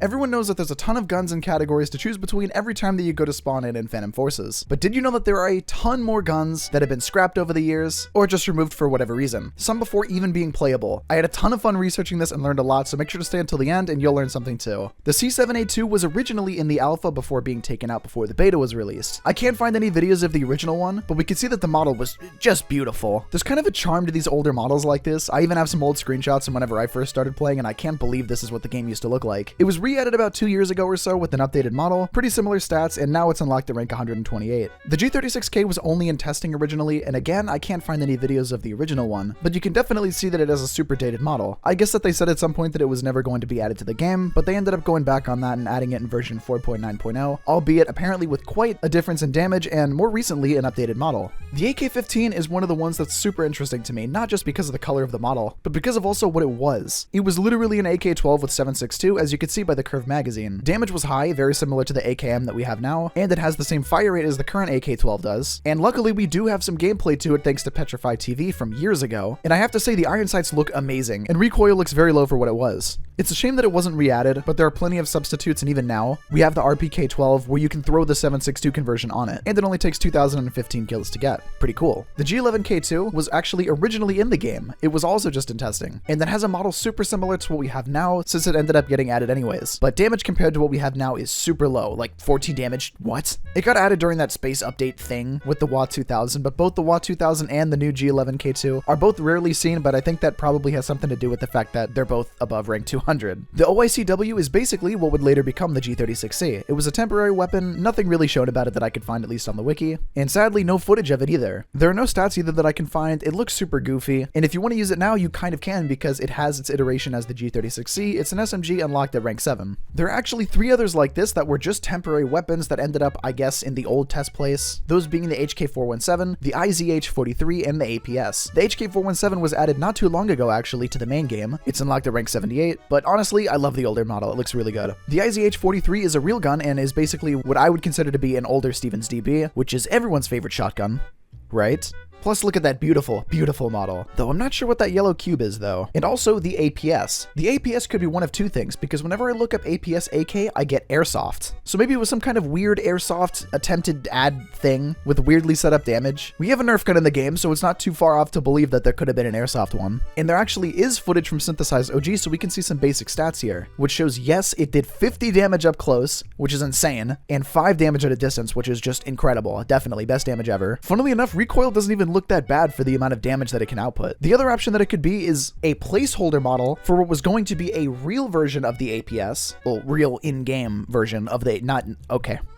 Everyone knows that there's a ton of guns and categories to choose between every time that you go to spawn in Phantom Forces. But did you know that there are a ton more guns that have been scrapped over the years, or just removed for whatever reason? Some before even being playable. I had a ton of fun researching this and learned a lot, so make sure to stay until the end and you'll learn something too. The C7A2 was originally in the alpha before being taken out before the beta was released. I can't find any videos of the original one, but we can see that the model was just beautiful. There's kind of a charm to these older models like this. I even have some old screenshots from whenever I first started playing, and I can't believe this is what the game used to look like. It was re-added about 2 years ago or so with an updated model, pretty similar stats, and now it's unlocked at rank 128. The G36K was only in testing originally, and again, I can't find any videos of the original one, but you can definitely see that it has a super dated model. I guess that they said at some point that it was never going to be added to the game, but they ended up going back on that and adding it in version 4.9.0, albeit apparently with quite a difference in damage and more recently an updated model. The AK-15 is one of the ones that's super interesting to me, not just because of the color of the model, but because of also what it was. It was literally an AK-12 with 7.62, as you can see by the curved magazine. Damage was high, very similar to the AKM that we have now, and it has the same fire rate as the current AK-12 does. And luckily we do have some gameplay to it thanks to Petrify TV from years ago, and I have to say the iron sights look amazing, and recoil looks very low for what it was. It's a shame that it wasn't re-added, but there are plenty of substitutes, and even now, we have the RPK-12 where you can throw the 7.62 conversion on it, and it only takes 2,015 kills to get. Pretty cool. The G11K2 was actually originally in the game. It was also just in testing, and it has a model super similar to what we have now, since it ended up getting added anyways. But damage compared to what we have now is super low, like 14 damage. What? It got added during that space update thing with the WA 2000, but both the WA 2000 and the new G11K2 are both rarely seen, but I think that probably has something to do with the fact that they're both above rank 200. The OICW is basically what would later become the G36C. It was a temporary weapon, nothing really shown about it that I could find at least on the wiki, and sadly no footage of it either. There are no stats either that I can find, it looks super goofy, and if you want to use it now you kind of can because it has its iteration as the G36C, it's an SMG unlocked at rank 7. There are actually 3 others like this that were just temporary weapons that ended up, I guess, in the old test place, those being the HK417, the IZH43, and the APS. The HK417 was added not too long ago actually to the main game, it's unlocked at rank 78, but honestly I love the older model, it looks really good. The IZH43 is a real gun and is basically what I would consider to be an older Stevens DB, which is everyone's favorite shotgun, right? Plus, look at that beautiful, beautiful model. Though I'm not sure what that yellow cube is, though. And also the APS. The APS could be one of 2 things, because whenever I look up APS AK, I get airsoft. So maybe it was some kind of weird airsoft attempted add thing with weirdly set up damage. We have a Nerf gun in the game, so it's not too far off to believe that there could have been an airsoft one. And there actually is footage from Synthesized OG, so we can see some basic stats here, which shows, yes, it did 50 damage up close, which is insane, and 5 damage at a distance, which is just incredible. Definitely best damage ever. Funnily enough, recoil doesn't even look that bad for the amount of damage that it can output. The other option that it could be is a placeholder model for what was going to be a real version of the APS, well, real in-game version of the,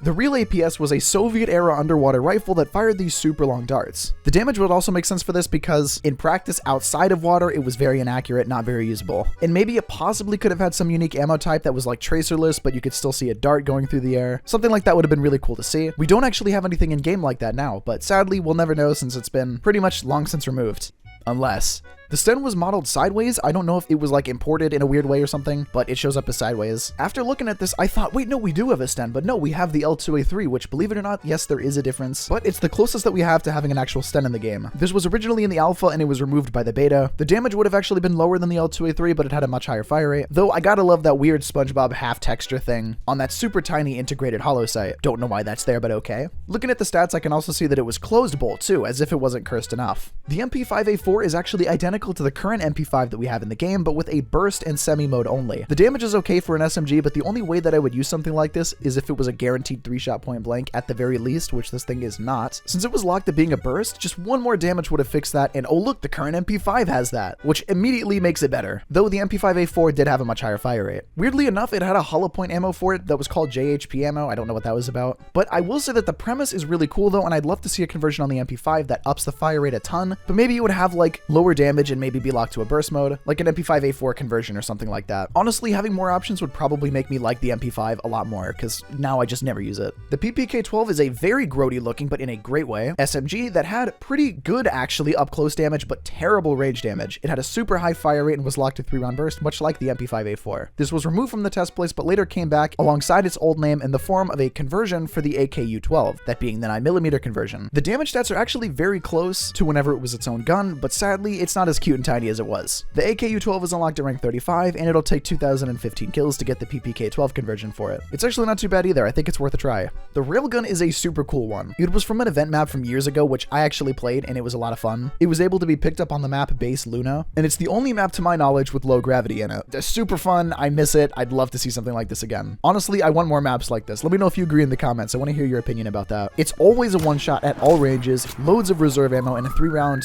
The real APS was a Soviet-era underwater rifle that fired these super long darts. The damage would also make sense for this because in practice outside of water, it was very inaccurate, not very usable. And maybe it possibly could have had some unique ammo type that was like tracerless, but you could still see a dart going through the air. Something like that would have been really cool to see. We don't actually have anything in game like that now, but sadly, we'll never know since it's been pretty much long since removed. Unless the Sten was modeled sideways. I don't know if it was like imported in a weird way or something, but it shows up as sideways. After looking at this, I thought, wait, no, we do have a Sten, but no, we have the L2A3, which, believe it or not, yes, there is a difference, but it's the closest that we have to having an actual Sten in the game. This was originally in the alpha and it was removed by the beta. The damage would have actually been lower than the L2A3, but it had a much higher fire rate, though I gotta love that weird SpongeBob half texture thing on that super tiny integrated hollow sight. Don't know why that's there, but okay. Looking at the stats, I can also see that it was closed bolt too, as if it wasn't cursed enough. The MP5A4 is actually identical to the current MP5 that we have in the game, but with a burst and semi mode only. The damage is okay for an SMG, but the only way that I would use something like this is if it was a guaranteed 3-shot point blank at the very least, which this thing is not. Since it was locked at being a burst, just one more damage would have fixed that, and oh look, the current MP5 has that, which immediately makes it better, though the MP5A4 did have a much higher fire rate. Weirdly enough, it had a hollow point ammo for it that was called JHP ammo. I don't know what that was about, but I will say that the premise is really cool though, and I'd love to see a conversion on the MP5 that ups the fire rate a ton, but maybe it would have like lower damage and maybe be locked to a burst mode, like an MP5A4 conversion or something like that. Honestly, having more options would probably make me like the MP5 a lot more, because now I just never use it. The PPK-12 is a very grody looking, but in a great way, SMG that had pretty good actually up close damage, but terrible range damage. It had a super high fire rate and was locked to 3-round burst, much like the MP5A4. This was removed from the test place, but later came back alongside its old name in the form of a conversion for the AKU-12, that being the 9mm conversion. The damage stats are actually very close to whenever it was its own gun, but sadly, it's not as as cute and tiny as it was. The AKU-12 is unlocked at rank 35, and it'll take 2,015 kills to get the PPK-12 conversion for it. It's actually not too bad either. I think it's worth a try. The railgun is a super cool one. It was from an event map from years ago, which I actually played, and it was a lot of fun. It was able to be picked up on the map Base Luna, and it's the only map to my knowledge with low gravity in it. They're super fun. I miss it. I'd love to see something like this again. Honestly, I want more maps like this. Let me know if you agree in the comments. I want to hear your opinion about that. It's always a one-shot at all ranges, loads of reserve ammo, and a 3-round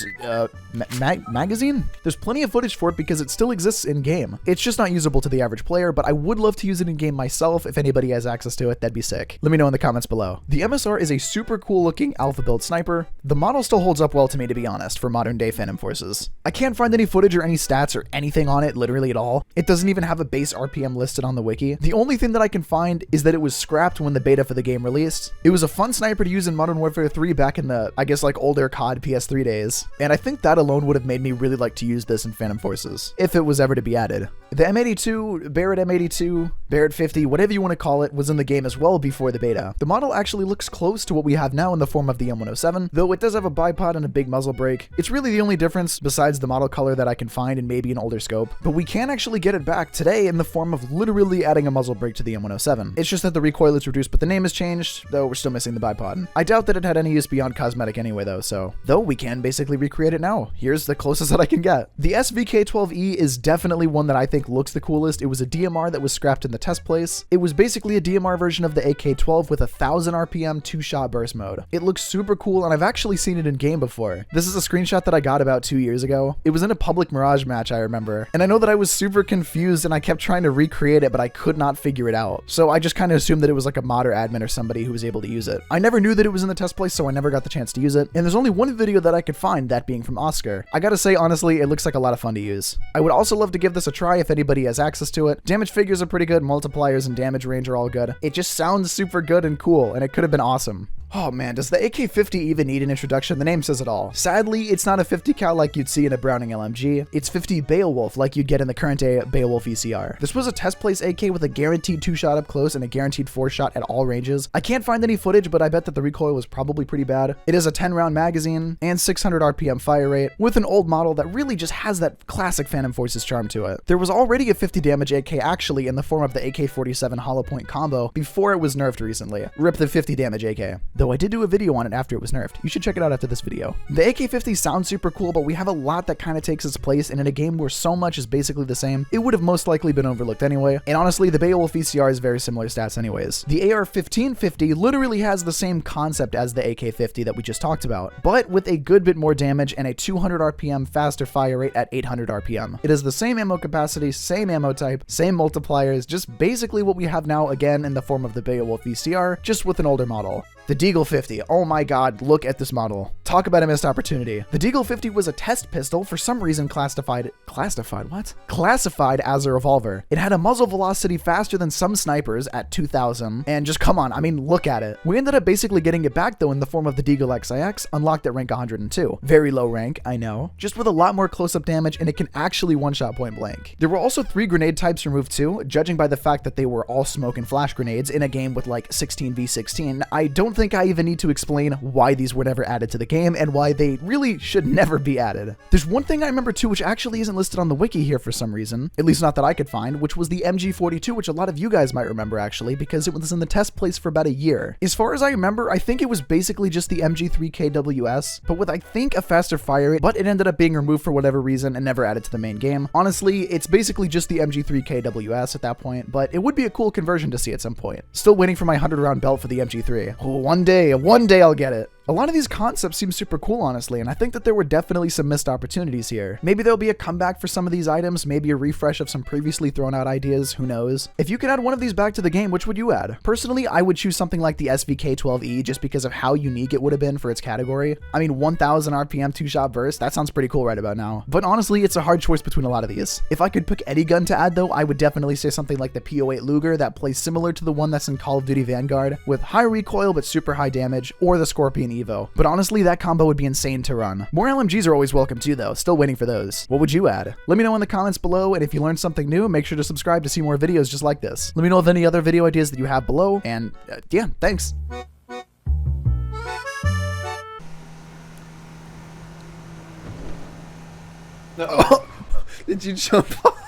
magazine? There's plenty of footage for it because it still exists in-game. It's just not usable to the average player, but I would love to use it in-game myself. If anybody has access to it, that'd be sick. Let me know in the comments below. The MSR is a super cool-looking alpha-build sniper. The model still holds up well to me, to be honest, for modern-day Phantom Forces. I can't find any footage or any stats or anything on it, literally at all. It doesn't even have a base RPM listed on the wiki. The only thing that I can find is that it was scrapped when the beta for the game released. It was a fun sniper to use in Modern Warfare 3 back in the, I guess, like older COD PS3 days, and I think that alone would have made me really like to use this in Phantom Forces, if it was ever to be added. The M82, Barrett M82, Barrett 50, whatever you want to call it, was in the game as well before the beta. The model actually looks close to what we have now in the form of the M107, though it does have a bipod and a big muzzle brake. It's really the only difference besides the model color that I can find and maybe an older scope, but we can actually get it back today in the form of literally adding a muzzle brake to the M107. It's just that the recoil is reduced, but the name has changed, though we're still missing the bipod. I doubt that it had any use beyond cosmetic anyway though, though we can basically recreate it now. Here's the closest that I can get. The SVK-12E is definitely one that I think looks the coolest. It was a DMR that was scrapped in the test place. It was basically a DMR version of the AK-12 with 1,000 RPM 2-shot burst mode. It looks super cool, and I've actually seen it in game before. This is a screenshot that I got about 2 years ago. It was in a public Mirage match, I remember, and I know that I was super confused and I kept trying to recreate it, but I could not figure it out. So I just kind of assumed that it was like a mod or admin or somebody who was able to use it. I never knew that it was in the test place, so I never got the chance to use it, and there's only one video that I could find, that being from Oscar. I gotta say, honestly, it looks like a lot of fun to use. I would also love to give this a try if anybody has access to it. Damage figures are pretty good, multipliers and damage range are all good. It just sounds super good and cool, and it could have been awesome. Oh man, does the AK-50 even need an introduction? The name says it all. Sadly, it's not a 50 cal like you'd see in a Browning LMG. It's 50 Beowulf like you'd get in the current day Beowulf ECR. This was a test place AK with a guaranteed 2-shot up close and a guaranteed 4-shot at all ranges. I can't find any footage, but I bet that the recoil was probably pretty bad. It is a 10-round magazine and 600 RPM fire rate with an old model that really just has that classic Phantom Forces charm to it. There was already a 50 damage AK actually in the form of the AK-47 hollow point combo before it was nerfed recently. Rip the 50 damage AK. Though I did do a video on it after it was nerfed. You should check it out after this video. The AK-50 sounds super cool, but we have a lot that kind of takes its place, and in a game where so much is basically the same, it would have most likely been overlooked anyway. And honestly, the Beowulf ECR is very similar stats anyways. The AR-1550 literally has the same concept as the AK-50 that we just talked about, but with a good bit more damage and a 200 RPM faster fire rate at 800 RPM. It is the same ammo capacity, same ammo type, same multipliers, just basically what we have now again in the form of the Beowulf ECR, just with an older model. The Deagle 50. Oh my god, look at this model. Talk about a missed opportunity. The Deagle 50 was a test pistol, for some reason classified as a revolver. It had a muzzle velocity faster than some snipers at 2,000, and just come on, I mean, look at it. We ended up basically getting it back though in the form of the Deagle XIX, unlocked at rank 102. Very low rank, I know, just with a lot more close-up damage, and it can actually one-shot point blank. There were also 3 grenade types removed too, judging by the fact that they were all smoke and flash grenades in a game with like 16v16. I don't think I even need to explain why these were never added to the game and why they really should never be added. There's one thing I remember too, which actually isn't listed on the wiki here for some reason, at least not that I could find, which was the MG42, which a lot of you guys might remember actually, because it was in the test place for about a year. As far as I remember, I think it was basically just the MG3KWS, but with I think a faster fire rate, but it ended up being removed for whatever reason and never added to the main game. Honestly, it's basically just the MG3KWS at that point, but it would be a cool conversion to see at some point. Still waiting for my 100-round belt for the MG3. Oh, one day I'll get it. A lot of these concepts seem super cool, honestly, and I think that there were definitely some missed opportunities here. Maybe there'll be a comeback for some of these items, maybe a refresh of some previously thrown out ideas, who knows. If you could add one of these back to the game, which would you add? Personally, I would choose something like the SVK-12E just because of how unique it would have been for its category. I mean, 1,000 RPM 2-shot burst, that sounds pretty cool right about now. But honestly, it's a hard choice between a lot of these. If I could pick any gun to add though, I would definitely say something like the P08 Luger that plays similar to the one that's in Call of Duty Vanguard, with high recoil but super high damage, or the Scorpion Evo. But honestly, that combo would be insane to run. More LMGs are always welcome too though, still waiting for those. What would you add? Let me know in the comments below, and if you learned something new, make sure to subscribe to see more videos just like this. Let me know of any other video ideas that you have below, and yeah, thanks. Uh-oh. Did you jump off?